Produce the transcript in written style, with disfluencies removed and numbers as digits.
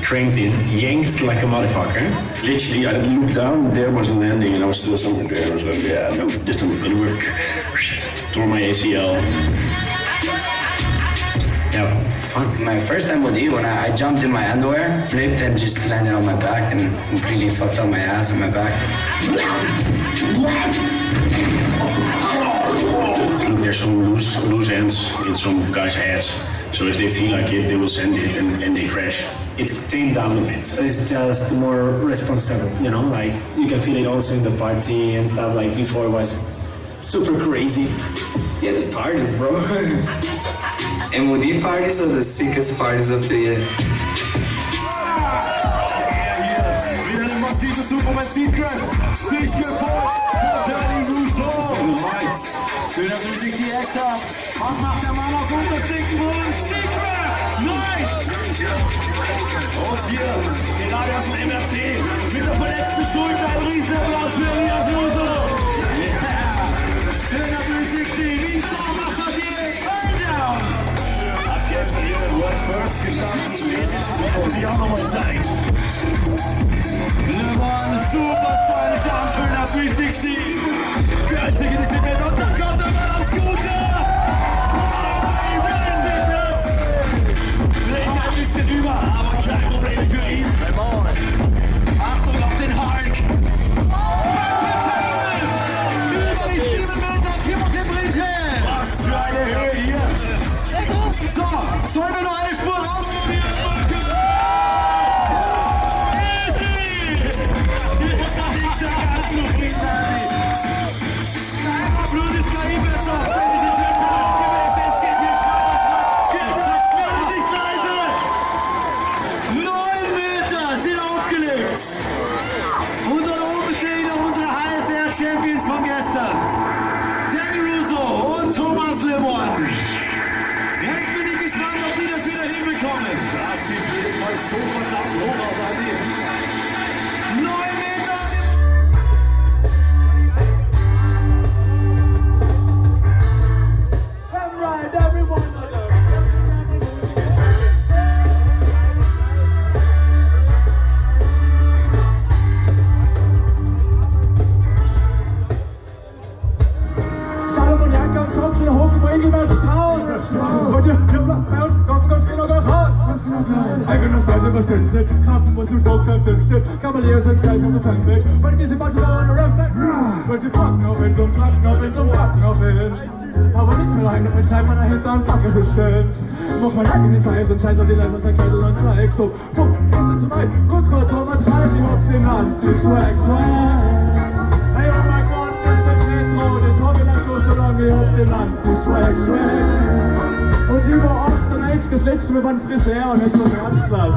cranked it, yanked like a motherfucker. Literally, I looked down, there was a landing, and I was still somewhere there. I was like, yeah, no, this isn't gonna work. Tore my ACL. Yeah, fun. My first MOD, when I jumped in my underwear, flipped and just landed on my back and completely fucked up my ass and my back. Look, there's some loose ends in some guys' heads. So if they feel like it, they will send it and they crash. It tamed down a bit. It's just more responsible, you know, like you can feel it also in the party and stuff. Like before it was super crazy. Yeah, the parties, bro. MOD parties are the sickest parties of the year. Wieder eine massive Super bei Secret. Sich gefolgt von Danny Russo. Nice. Schön, dass ihr sich die Ex habt. Was macht der Mann aus Untersticken und Secret? Nice. Und hier, gerade aus dem MRT, mit der verletzten Schulter, ein Riesenapplaus für Elias Russo. Yeah. Schön, dass ihr sich die Wien-Sommer verdient. Turn down. Hat gestern hier in World First gestanden. Das werden wir auch nochmal zeigen. Glemmride, Superstar, nicht anfühlen nach 360. Für einzige Disziplin und dann kommt der Mann am Scooter. Vielleicht ein bisschen über, aber kein Problem für ihn. Achtung auf den Hulk. Über die 7 Meter, Timothy Bridge. Was für eine Höhe hier. So, sollen wir noch eine Spur rauf? Champions von gestern, Danny Russo und Thomas Lemon. Jetzt bin ich gespannt, ob die das wieder hinbekommen. Das sieht jedes Mal so verdammt hoch aus, Adi. 9 Meter. Glemmride, everyone. Schaut zu der Hose, wo irgendwann strahlt. Und bei uns kommt ganz genau gleich an. Einfach Straße, was denn steht. Kraft muss im Stockschrift steht. Kavalier sind Scheiß auf der Fangweg. Weil diese Party da an der Ramp. Weil sie packen auf ihn, so packen auf ihn, so packen auf ihn. Aber nichts mehr rein, damit schreibt man dahinter und Backe bestimmt. Mach mal Lack in den Scheiß und Scheiß auf die Leute, sagt Scheiße und Dreieck. So, guck, ist er zu weit. Guck kurz, wo man zeigt, die auf den Anti-Swag, Swag. Hey, oh mein Gott, das wird Retro, das habe ich nicht so lange auf den Anti-Swag, Swag. Und über 98, das letzte Mal waren Friseur und jetzt noch Ernstlass.